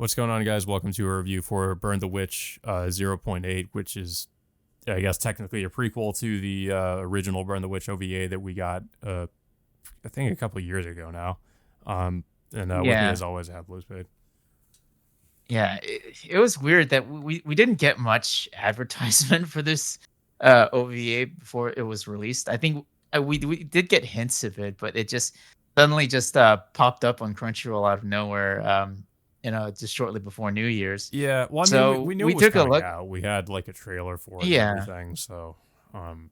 What's going on, guys? Welcome to a review for Burn the Witch zero point 0.8, which is, I guess, technically a prequel to the original Burn the Witch OVA that we got, I think, a couple of years ago now. And with me, Yeah, as always, I have Blues Paid. yeah. It was weird that we didn't get much advertisement for this OVA before it was released. I think we did get hints of it, but it just suddenly just popped up on Crunchyroll out of nowhere. Just shortly before New Year's. Yeah, well, I mean, we So knew it we was took a coming look. out. We had like a trailer for it and Yeah, everything. So, um,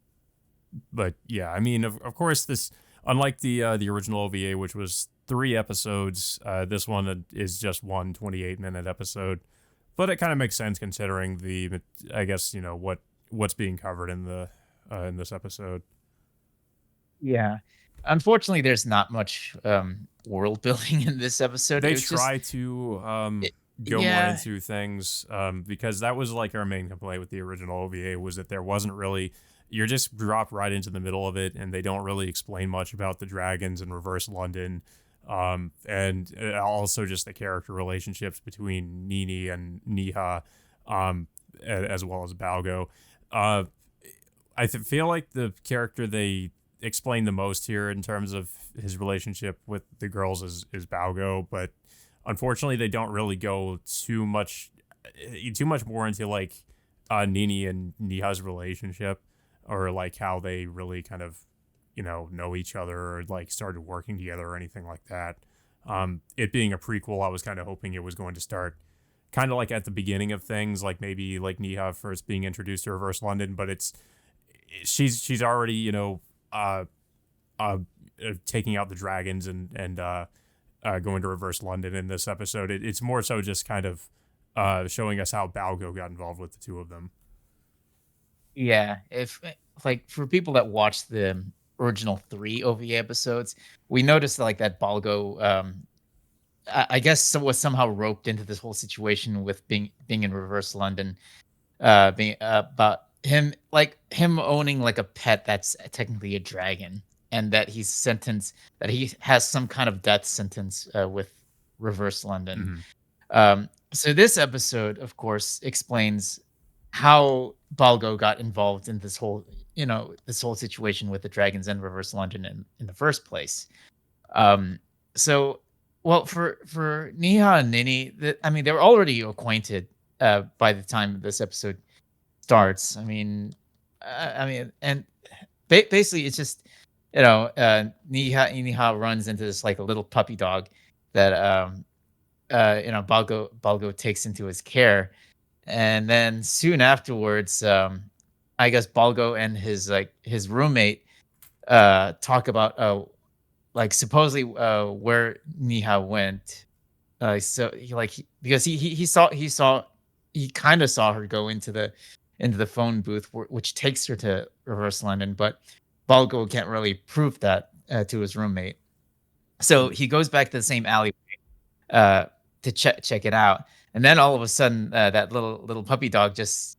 but yeah, I mean, of course, this unlike the original OVA, which was 3 episodes, this one is just one 28-minute episode. But it kind of makes sense considering I guess what's being covered in this episode. yeah. Unfortunately, there's not much world building in this episode. They It was just, try to it, go more yeah, into things because that was like our main complaint with the original OVA was that there wasn't really you're just dropped right into the middle of it and they don't really explain much about the dragons in Reverse London. And also just the character relationships between Nini and Niha, as well as Balgo. Uh, feel like the character they explain the most here in terms of his relationship with the girls is Balgo, but unfortunately they don't really go too much more into like Nini and Niha's relationship or like how they really kind of know each other or like started working together or anything like that. It being a prequel, I was kind of hoping it was going to start kind of like at the beginning of things, like maybe like Niha first being introduced to Reverse London, but she's already uh, uh, taking out the dragons and going to Reverse London in this episode. It's more so just kind of showing us how Balgo got involved with the two of them. yeah. If like for people that watched the original 3 OVA episodes, we noticed like that Balgo I guess was somehow roped into this whole situation with being in reverse London, being about him owning like a pet that's technically a dragon, and that he has some kind of death sentence with reverse London. Mm-hmm. So this episode, of course, explains how Balgo got involved in this whole situation with the dragons and reverse London in the first place. Um, so, well, for Niha and Nini, I mean, they were already acquainted by the time this episode starts. And basically, it's just Niha runs into this like a little puppy dog that Balgo takes into his care, and then soon afterwards, I guess Balgo and his roommate talk about like supposedly where Niha went. Because he kind of saw her go into the phone booth, which takes her to Reverse London, but Balgo can't really prove that to his roommate. So he goes back to the same alley uh, to check it out, and then all of a sudden, that little puppy dog just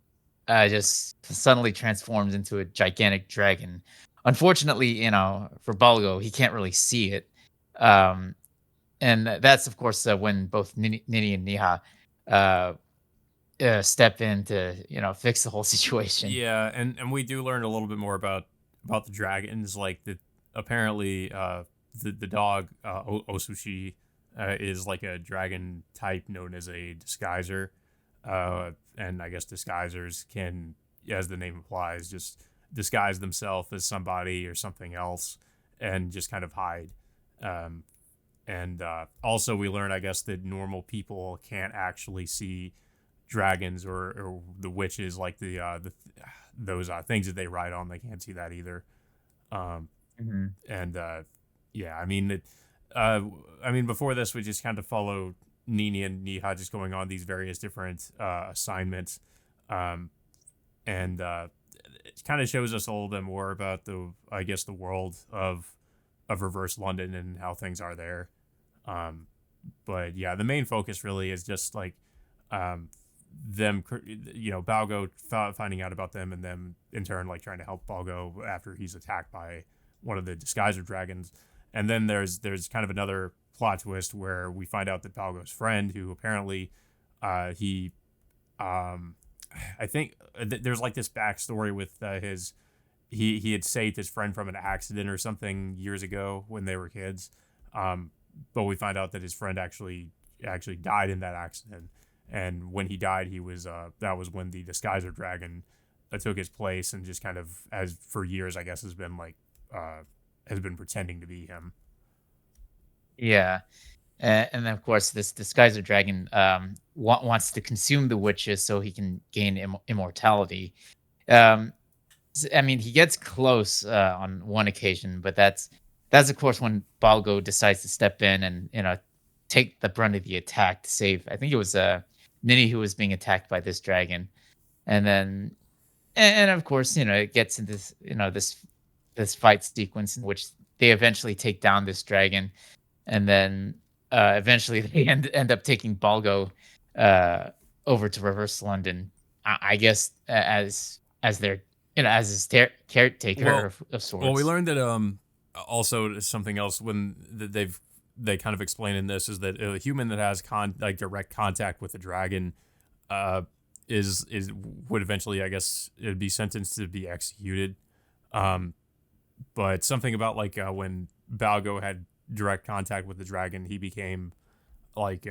suddenly transforms into a gigantic dragon. Unfortunately, for Balgo, he can't really see it, um, and that's of course when both Nini and Niha uh, step in to fix the whole situation. Yeah, and we do learn a little bit more about the dragons. Like the apparently the dog Osushi is like a dragon type known as a disguiser, and I guess disguisers can, as the name implies, just disguise themselves as somebody or something else and just kind of hide. Um, and also we learn, I guess, that normal people can't actually see dragons or the witches like the those things that they ride on. They can't see that either. Um, Mhm. and yeah, uh, I mean, before this, we just kind of follow Nini and Niha just going on these various different assignments, um, and it kind of shows us a little bit more about I guess, the world of Reverse London and how things are there. Um, but yeah, the main focus really is just like um, them, Balgo finding out about them and them in turn like trying to help Balgo after he's attacked by one of the disguiser dragons. And then there's kind of another plot twist where we find out that Balgo's friend, who apparently he um I think there's like this backstory with his he had saved his friend from an accident or something years ago when they were kids. Um, but we find out that his friend actually died in that accident, and when he died, he was that was when the disguiser dragon took his place and just kind of, as for years, I guess, has been like has been pretending to be him. Yeah. And then, of course, this disguiser dragon wants to consume the witches so he can gain immortality. Um, I mean, he gets close on one occasion, but that's of course when Balgo decides to step in and take the brunt of the attack to save. I think it was Minnie who was being attacked by this dragon, and then and of course it gets into this fight sequence in which they eventually take down this dragon, and then eventually they end up taking Balgo uh, over to Reverse London. I guess as their as his caretaker Well, of well, we sorts. learned that also something else when they kind of explain in this is that a human that has like direct contact with the dragon uh is would eventually, I guess, it'd be sentenced to be executed. Um, but something about like when Balgo had direct contact with the dragon, he became like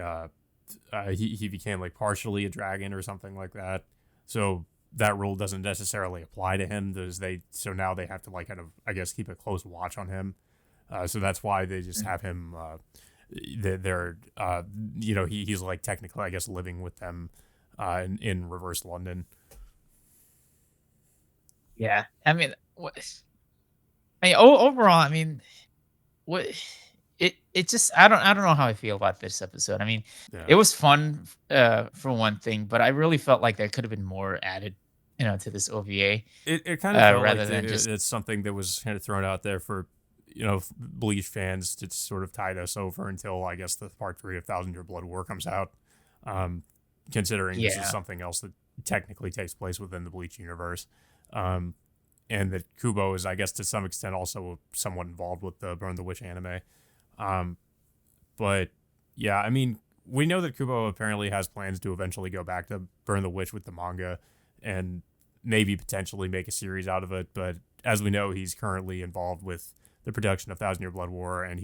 he became like partially a dragon or something like that. So that rule doesn't necessarily apply to him. So now they have to like kind of, I guess, keep a close watch on him. So that's why they just have him. They're he's like technically, I guess, living with them in reverse London. Yeah, I mean, what? I mean, overall, I mean, what? It just I don't know how I feel about this episode. I mean, Yeah. it was fun for one thing, but I really felt like there could have been more added, to this OVA It kind of felt like rather than just it's something that was kind of thrown out there for Bleach fans to sort of tide us over until, I guess, the part 3 of Thousand Year Blood War comes out. Um, Considering this is yeah. something else that technically takes place within the Bleach universe, um, and that Kubo is, I guess, to some extent also somewhat involved with the Burn the Witch anime. Um, but yeah, I mean, we know that Kubo apparently has plans to eventually go back to Burn the Witch with the manga, and maybe potentially make a series out of it. But as we know, he's currently involved with the production of Thousand Year Blood War, and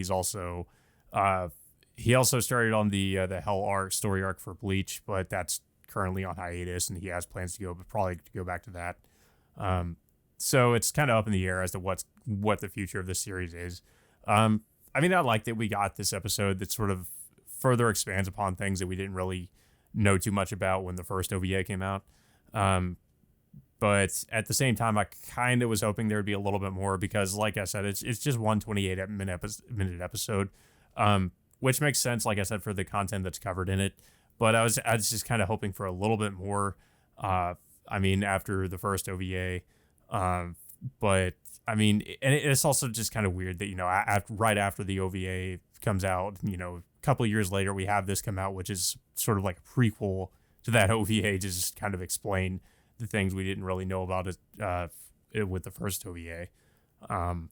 uh, he also started on the Hell arc story arc for Bleach, but that's currently on hiatus, and he has plans to probably to go back to that. Um, so it's kind of up in the air as to what the future of this series is. I mean, I like that we got this episode that sort of further expands upon things that we didn't really know too much about when the first OVA came out. Um, but at the same time, I kind of was hoping there would be a little bit more because, like I said, it's just one 28 minute episode, which makes sense, like I said, for the content that's covered in it. But I was just kind of hoping for a little bit more. I mean, after the first OVA, um, but I mean, and it's also just kind of weird that right after the OVA comes out, a couple of years later, we have this come out, which is sort of like a prequel to that OVA, to just kind of explain the things we didn't really know about it with the first OVA. Um,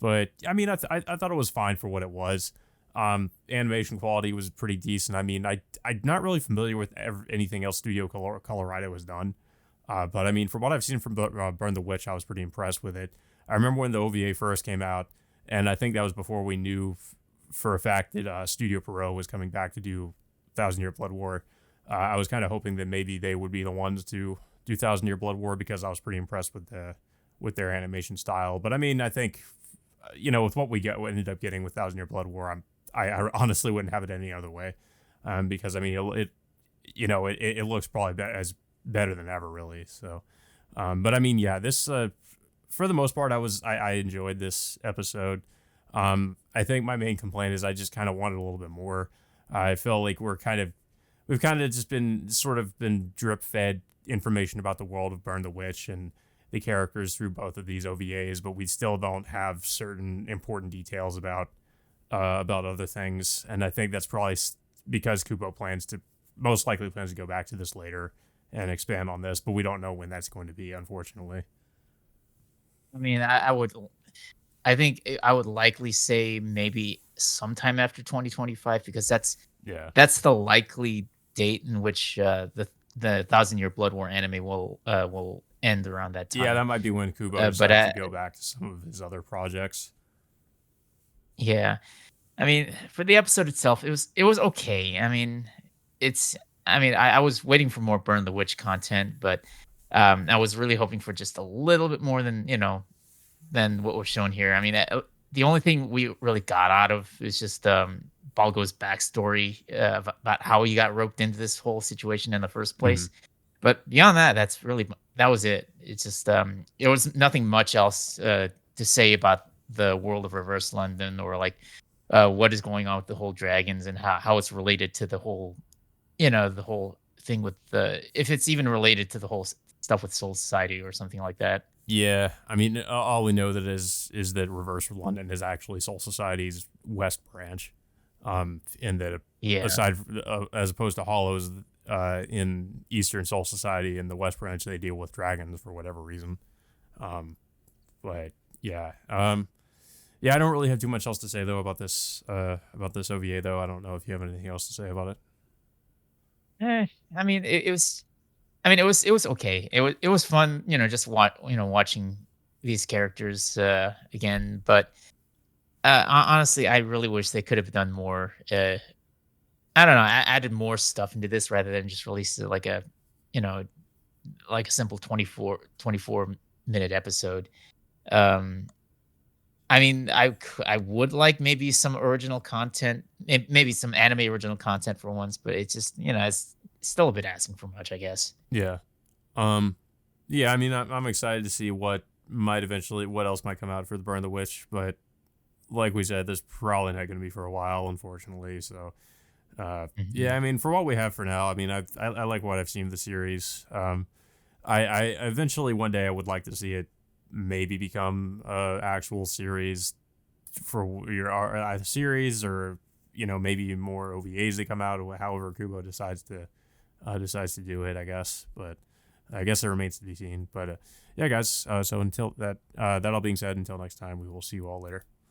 but I mean, I thought it was fine for what it was. Animation quality was pretty decent. I mean, I'm not really familiar with anything else Studio Colorado has done. But I mean, from what I've seen from Burn the Witch, I was pretty impressed with it. I remember when the OVA first came out, and I think that was before we knew for a fact that Studio Pierrot was coming back to do Thousand Year Blood War. I was kind of hoping that maybe they would be the ones to do Thousand Year Blood War because I was pretty impressed with their animation style. But I mean, I think with what what ended up getting with Thousand Year Blood War, I honestly wouldn't have it any other way, because I mean it looks probably as better than ever, really. So, but I mean, yeah, this for the most part, I enjoyed this episode. I think my main complaint is I just kind of wanted a little bit more. I feel like we've kind of just been drip fed information about the world of Burn the Witch and the characters through both of these OVAs, but we still don't have certain important details about other things. And I think that's probably because Kubo most likely plans to go back to this later and expand on this, but we don't know when that's going to be, unfortunately. I mean, I would. I think I would likely say maybe sometime after 2025 because Yeah. that's the likely date in which the Thousand Year Blood War anime will end around that Yeah, time. that might be when Kubo But decides to go back to some of his other projects. yeah, I mean, for the episode itself, it was okay. I mean, it's I was waiting for more Burn the Witch content, but I was really hoping for just a little bit more than than what was shown here. I mean, the only thing we really got out of is just Balgo's backstory about how he got roped into this whole situation in the first Mhm. place. But beyond that, that was it. It's just it was nothing much else to say about the world of Reverse London or like what is going on with the whole dragons and how it's related to the whole the whole thing with the if it's even related to the whole stuff with Soul Society or something like that. Yeah, I mean, all we know that is that Reverse London is actually Soul Society's West branch, and that Yeah. as opposed to Hollows, in Eastern Soul Society in the West branch, they deal with dragons for whatever reason. Um, but yeah, yeah, I don't really have too much else to say though about this OVA though. I don't know if you have anything else to say about it. Eh, I mean, it was. I mean, it was okay. It was fun, just watching these characters again. But honestly, I really wish they could have done more. I don't know, added more stuff into this rather than just release it you know, like a simple 24 minute episode. Um, I mean, I would like maybe some original content, maybe some anime original content for once, but it's just it's still a bit asking for much, I guess. Yeah. Um, yeah, I mean, I'm excited to see what else might come out for the Burn the Witch, but like we said, this probably not going to be for a while, unfortunately. So, yeah, Mhm. I mean, for what we have for now, I mean, I like what I've seen of the series. I eventually one day I would like to see it maybe become a actual series for your series, or maybe more OVAs that come out, or however Kubo decides to do it, I guess. But I guess it remains to be seen. But yeah, guys. So until that all being said, until next time, we will see you all later.